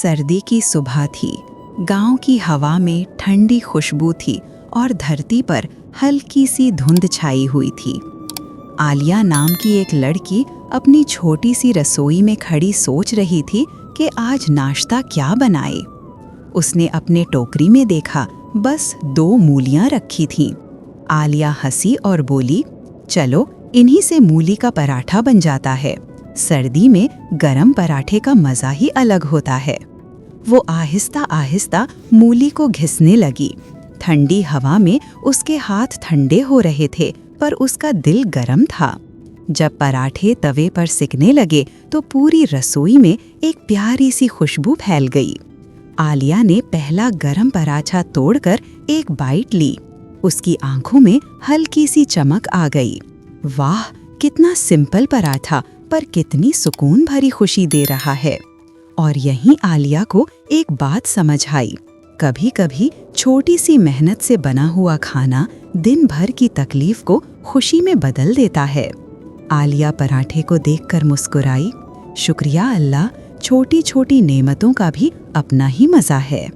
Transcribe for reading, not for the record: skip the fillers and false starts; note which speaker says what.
Speaker 1: सर्दी की सुबह थी। गांव की हवा में ठंडी खुशबू थी और धरती पर हल्की सी धुंध छाई हुई थी। आलिया नाम की एक लड़की अपनी छोटी सी रसोई में खड़ी सोच रही थी कि आज नाश्ता क्या बनाए। उसने अपने टोकरी में देखा, बस 2 मूलियां रखी थीं। आलिया हंसी और बोली, चलो इन्हीं से मूली का पराठा बन जाता है। सर्दी में गरम पराठे का मज़ा ही अलग होता है। वो आहिस्ता आहिस्ता मूली को घिसने लगी। ठंडी हवा में उसके हाथ ठंडे हो रहे थे, पर उसका दिल गर्म था। जब पराठे तवे पर सिकने लगे तो पूरी रसोई में एक प्यारी सी खुशबू फैल गई। आलिया ने पहला गरम पराठा तोड़कर एक बाइट ली। उसकी आंखों में हल्की सी चमक आ गई। वाह, कितना सिंपल पराठा, पर कितनी सुकून भरी खुशी दे रहा है। और यहीं आलिया को एक बात समझ आई। कभी-कभी छोटी सी मेहनत से बना हुआ खाना दिन भर की तकलीफ को खुशी में बदल देता है। आलिया पराठे को देखकर मुस्कुराई। शुक्रिया अल्लाह, छोटी छोटी नेमतों का भी अपना ही मज़ा है।